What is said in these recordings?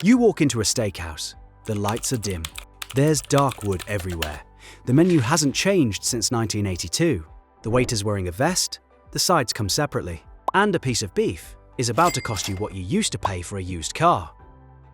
You walk into a steakhouse. The lights are dim. There's dark wood everywhere. The menu hasn't changed since 1982. The waiter's wearing a vest. The sides come separately. And a piece of beef is about to cost you what you used to pay for a used car.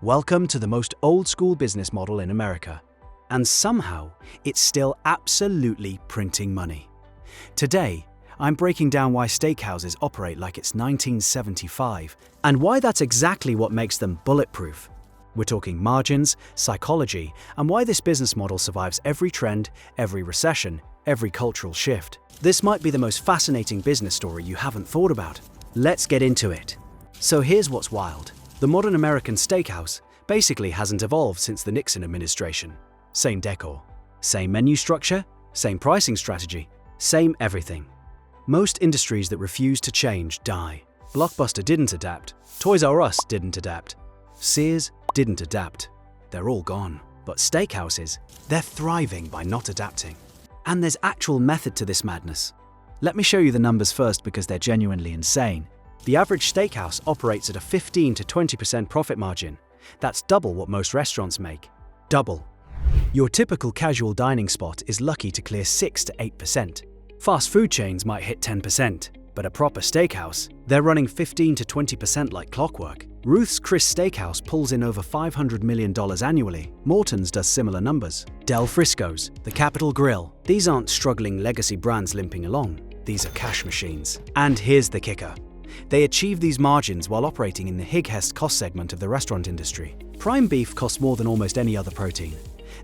Welcome to the most old-school business model in America. And somehow, it's still absolutely printing money. Today, I'm breaking down why steakhouses operate like it's 1975 and why that's exactly what makes them bulletproof. We're talking margins, psychology, and why this business model survives every trend, every recession, every cultural shift. This might be the most fascinating business story you haven't thought about. Let's get into it. So here's what's wild. The modern American steakhouse basically hasn't evolved since the Nixon administration. Same decor, same menu structure, same pricing strategy, same everything. Most industries that refuse to change die. Blockbuster didn't adapt. Toys R Us didn't adapt. Sears didn't adapt. They're all gone. But steakhouses, they're thriving by not adapting. And there's actual method to this madness. Let me show you the numbers first because they're genuinely insane. The average steakhouse operates at a 15 to 20% profit margin. That's double what most restaurants make. Double. Your typical casual dining spot is lucky to clear 6 to 8%. Fast food chains might hit 10%, but a proper steakhouse, they're running 15 to 20% like clockwork. Ruth's Chris Steakhouse pulls in over $500 million annually. Morton's does similar numbers. Del Frisco's, the Capitol Grill. These aren't struggling legacy brands limping along. These are cash machines. And here's the kicker. They achieve these margins while operating in the highest cost segment of the restaurant industry. Prime beef costs more than almost any other protein.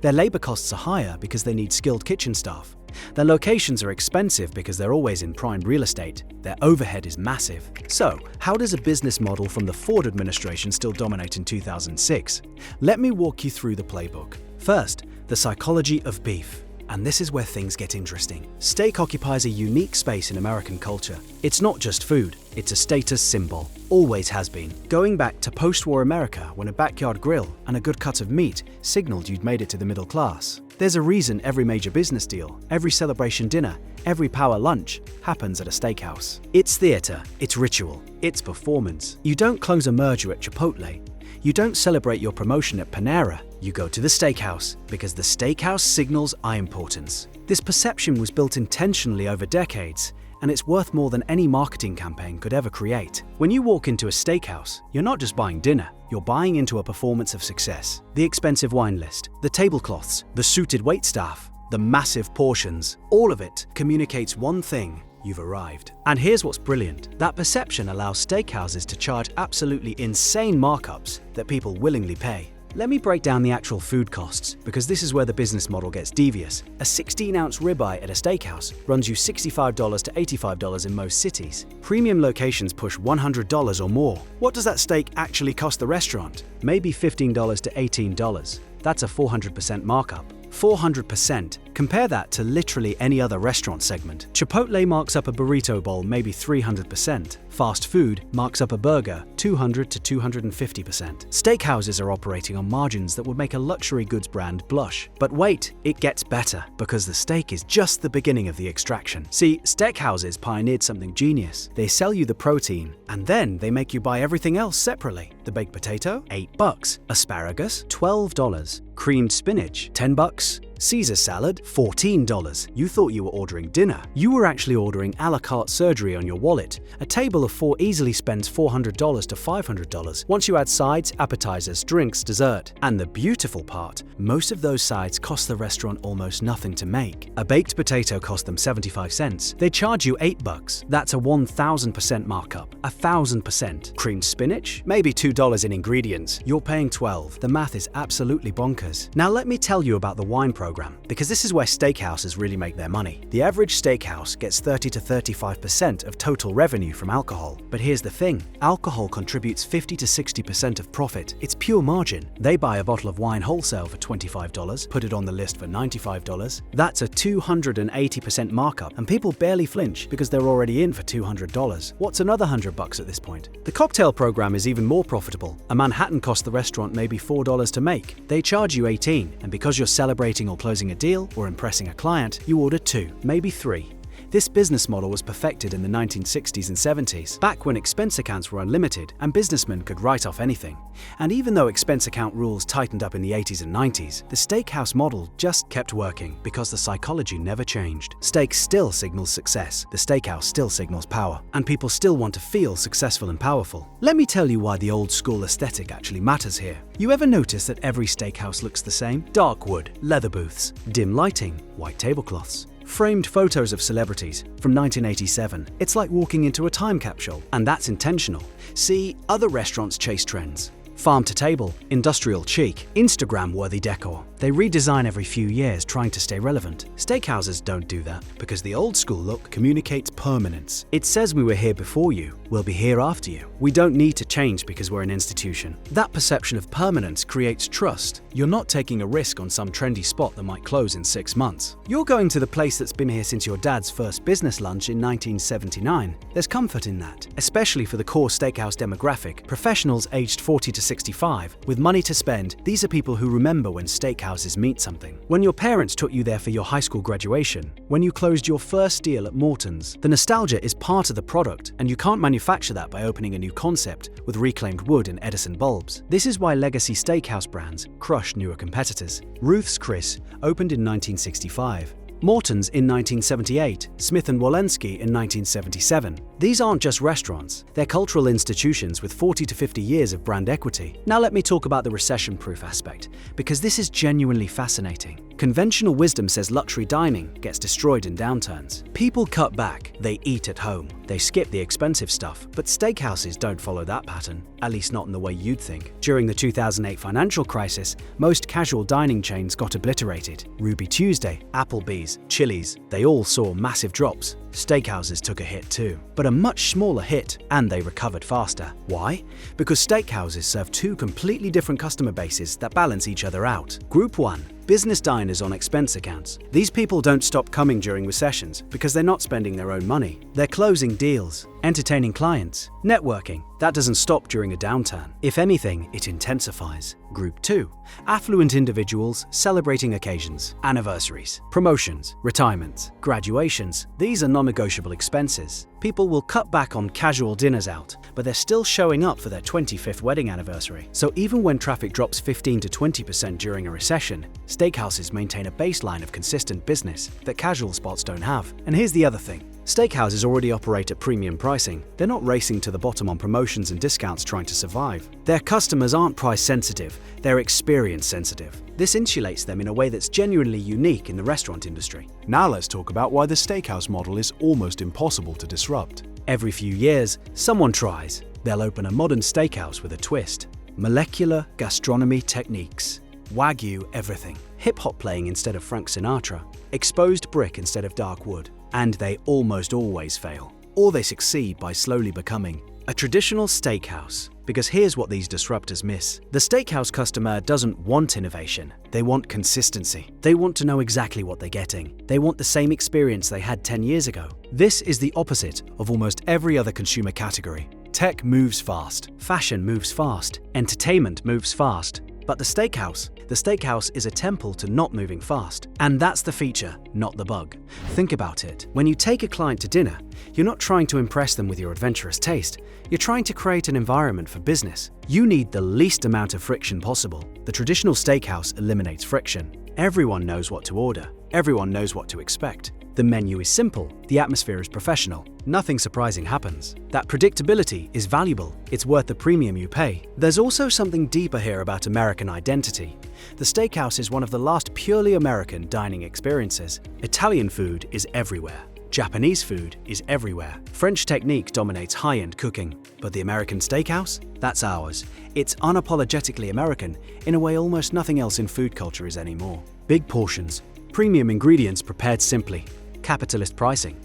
Their labor costs are higher because they need skilled kitchen staff. Their locations are expensive because they're always in prime real estate. Their overhead is massive. So, how does a business model from the Ford administration still dominate in 2006? Let me walk you through the playbook. First, the psychology of beef. And this is where things get interesting. Steak occupies a unique space in American culture. It's not just food, it's a status symbol. Always has been. Going back to post-war America when a backyard grill and a good cut of meat signaled you'd made it to the middle class. There's a reason every major business deal, every celebration dinner, every power lunch happens at a steakhouse. It's theater, it's ritual, it's performance. You don't close a merger at Chipotle. You don't celebrate your promotion at Panera. You go to the steakhouse because the steakhouse signals importance. This perception was built intentionally over decades, and it's worth more than any marketing campaign could ever create. When you walk into a steakhouse, you're not just buying dinner, you're buying into a performance of success. The expensive wine list, the tablecloths, the suited waitstaff, the massive portions, all of it communicates one thing: you've arrived. And here's what's brilliant. That perception allows steakhouses to charge absolutely insane markups that people willingly pay. Let me break down the actual food costs, because this is where the business model gets devious. A 16-ounce ribeye at a steakhouse runs you $65 to $85 in most cities. Premium locations push $100 or more. What does that steak actually cost the restaurant? Maybe $15 to $18. That's a 400% markup. 400%. Compare that to literally any other restaurant segment. Chipotle marks up a burrito bowl maybe 300%. Fast food marks up a burger 200 to 250%. Steakhouses are operating on margins that would make a luxury goods brand blush. But wait, it gets better, because the steak is just the beginning of the extraction. See, steakhouses pioneered something genius. They sell you the protein, and then they make you buy everything else separately. The baked potato, $8. Asparagus, $12. Creamed spinach, $10. Caesar salad, $14. You thought you were ordering dinner. You were actually ordering a la carte surgery on your wallet. A table of 4 easily spends $400 to $500 once you add sides, appetizers, drinks, dessert. And the beautiful part, most of those sides cost the restaurant almost nothing to make. A baked potato cost them 75 cents. They charge you $8. That's a 1,000% markup. 1,000%. Creamed spinach? Maybe $2 in ingredients. You're paying $12. The math is absolutely bonkers. Now let me tell you about the wine program, because this is where steakhouses really make their money. The average steakhouse gets 30 to 35% of total revenue from alcohol. But here's the thing, alcohol contributes 50 to 60% of profit. It's pure margin. They buy a bottle of wine wholesale for $25, put it on the list for $95. That's a 280% markup, and people barely flinch because they're already in for $200. What's another $100 at this point? The cocktail program is even more profitable. A Manhattan cost the restaurant maybe $4 to make. They charge you $18, and because you're celebrating or closing a deal or impressing a client, you order 2, maybe 3. This business model was perfected in the 1960s and 70s, back when expense accounts were unlimited and businessmen could write off anything. And even though expense account rules tightened up in the 80s and 90s, the steakhouse model just kept working because the psychology never changed. Steak still signals success, the steakhouse still signals power, and people still want to feel successful and powerful. Let me tell you why the old school aesthetic actually matters here. You ever notice that every steakhouse looks the same? Dark wood, leather booths, dim lighting, white tablecloths. Framed photos of celebrities from 1987. It's like walking into a time capsule, and that's intentional. See, other restaurants chase trends. Farm to table, industrial chic, Instagram-worthy decor. They redesign every few years trying to stay relevant. Steakhouses don't do that because the old school look communicates permanence. It says we were here before you, we'll be here after you. We don't need to change because we're an institution. That perception of permanence creates trust. You're not taking a risk on some trendy spot that might close in 6 months. You're going to the place that's been here since your dad's first business lunch in 1979. There's comfort in that, especially for the core steakhouse demographic, professionals aged 40 to 65. With money to spend, these are people who remember when steakhouses mean something. When your parents took you there for your high school graduation, when you closed your first deal at Morton's, the nostalgia is part of the product, and you can't manufacture that by opening a new concept with reclaimed wood and Edison bulbs. This is why legacy steakhouse brands crush newer competitors. Ruth's Chris opened in 1965. Morton's in 1978, Smith & Wollensky in 1977. These aren't just restaurants, they're cultural institutions with 40 to 50 years of brand equity. Now let me talk about the recession-proof aspect, because this is genuinely fascinating. Conventional wisdom says luxury dining gets destroyed in downturns. People cut back, they eat at home, they skip the expensive stuff, but steakhouses don't follow that pattern, at least not in the way you'd think. During the 2008 financial crisis, most casual dining chains got obliterated. Ruby Tuesday, Applebee's, Chili's, they all saw massive drops. Steakhouses took a hit too, but a much smaller hit, and they recovered faster. Why? Because steakhouses serve two completely different customer bases that balance each other out. Group 1. Business diners on expense accounts. These people don't stop coming during recessions because they're not spending their own money. They're closing deals, entertaining clients, networking. That doesn't stop during a downturn. If anything, it intensifies. Group 2. Affluent individuals celebrating occasions, anniversaries, promotions, retirements, graduations. These are non-negotiable expenses. People will cut back on casual dinners out, but they're still showing up for their 25th wedding anniversary. So even when traffic drops 15 to 20% during a recession, steakhouses maintain a baseline of consistent business that casual spots don't have. And here's the other thing. Steakhouses already operate at premium pricing. They're not racing to the bottom on promotions and discounts trying to survive. Their customers aren't price sensitive, they're experience sensitive. This insulates them in a way that's genuinely unique in the restaurant industry. Now let's talk about why the steakhouse model is almost impossible to disrupt. Every few years, someone tries. They'll open a modern steakhouse with a twist. Molecular gastronomy techniques. Wagyu everything. Hip-hop playing instead of Frank Sinatra. Exposed brick instead of dark wood. And they almost always fail. Or they succeed by slowly becoming a traditional steakhouse. Because here's what these disruptors miss. The steakhouse customer doesn't want innovation. They want consistency. They want to know exactly what they're getting. They want the same experience they had 10 years ago. This is the opposite of almost every other consumer category. Tech moves fast. Fashion moves fast. Entertainment moves fast. But the steakhouse is a temple to not moving fast. And that's the feature, not the bug. Think about it. When you take a client to dinner, you're not trying to impress them with your adventurous taste. You're trying to create an environment for business. You need the least amount of friction possible. The traditional steakhouse eliminates friction. Everyone knows what to order. Everyone knows what to expect. The menu is simple. The atmosphere is professional. Nothing surprising happens. That predictability is valuable. It's worth the premium you pay. There's also something deeper here about American identity. The steakhouse is one of the last purely American dining experiences. Italian food is everywhere. Japanese food is everywhere. French technique dominates high-end cooking. But the American steakhouse? That's ours. It's unapologetically American in a way almost nothing else in food culture is anymore. Big portions, premium ingredients prepared simply, capitalist pricing.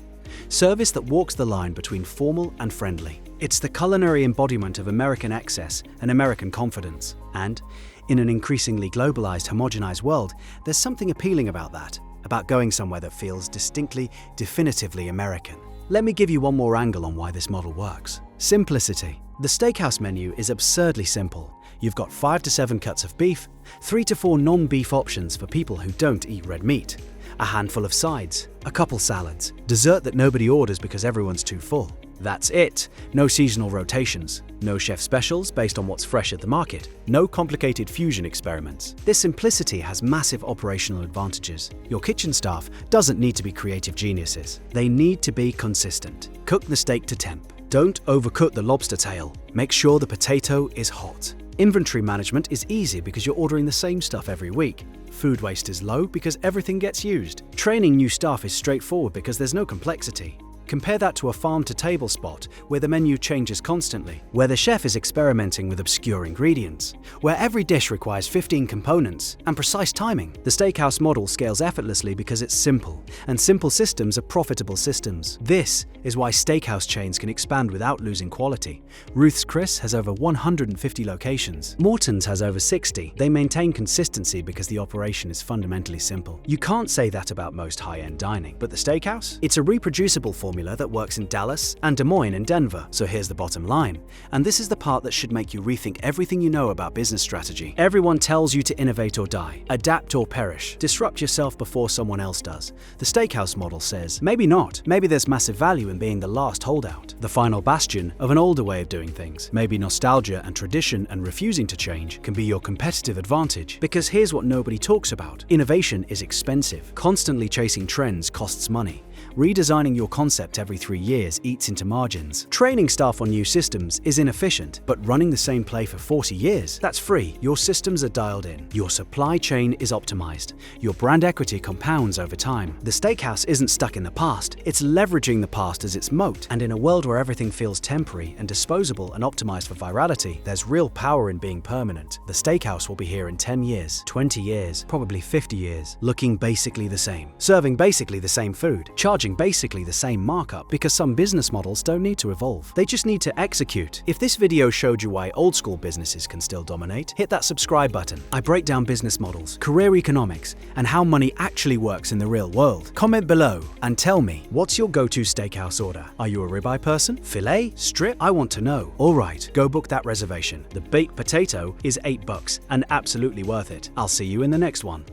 Service that walks the line between formal and friendly. It's the culinary embodiment of American excess and American confidence. And, in an increasingly globalized, homogenized world, there's something appealing about that, about going somewhere that feels distinctly, definitively American. Let me give you one more angle on why this model works. Simplicity. The steakhouse menu is absurdly simple. You've got 5 to 7 cuts of beef, 3 to 4 non-beef options for people who don't eat red meat, a handful of sides, a couple salads, dessert that nobody orders because everyone's too full. That's it. No seasonal rotations, no chef specials based on what's fresh at the market, no complicated fusion experiments. This simplicity has massive operational advantages. Your kitchen staff doesn't need to be creative geniuses. They need to be consistent. Cook the steak to temp. Don't overcook the lobster tail. Make sure the potato is hot. Inventory management is easy because you're ordering the same stuff every week. Food waste is low because everything gets used. Training new staff is straightforward because there's no complexity. Compare that to a farm-to-table spot where the menu changes constantly, where the chef is experimenting with obscure ingredients, where every dish requires 15 components and precise timing. The steakhouse model scales effortlessly because it's simple, and simple systems are profitable systems. This is why steakhouse chains can expand without losing quality. Ruth's Chris has over 150 locations. Morton's has over 60. They maintain consistency because the operation is fundamentally simple. You can't say that about most high-end dining, but the steakhouse? It's a reproducible formula that works in Dallas and Des Moines and Denver. So here's the bottom line, and this is the part that should make you rethink everything you know about business strategy. Everyone tells you to innovate or die, adapt or perish, disrupt yourself before someone else does. The steakhouse model says, maybe not. Maybe there's massive value in being the last holdout, the final bastion of an older way of doing things. Maybe nostalgia and tradition and refusing to change can be your competitive advantage. Because here's what nobody talks about. Innovation is expensive. Constantly chasing trends costs money. Redesigning your concept every 3 years eats into margins. Training staff on new systems is inefficient, but running the same play for 40 years, that's free. Your systems are dialed in. Your supply chain is optimized. Your brand equity compounds over time. The steakhouse isn't stuck in the past. It's leveraging the past as its moat. And in a world where everything feels temporary and disposable and optimized for virality, there's real power in being permanent. The steakhouse will be here in 10 years, 20 years, probably 50 years, looking basically the same, serving basically the same food, charging basically the same markup, because some business models don't need to evolve. They just need to execute. If this video showed you why old school businesses can still dominate, hit that subscribe button. I break down business models, career economics, and how money actually works in the real world. Comment below and tell me, what's your go-to steakhouse order? Are you a ribeye person? Filet? Strip? I want to know. Alright, go book that reservation. The baked potato is $8 and absolutely worth it. I'll see you in the next one.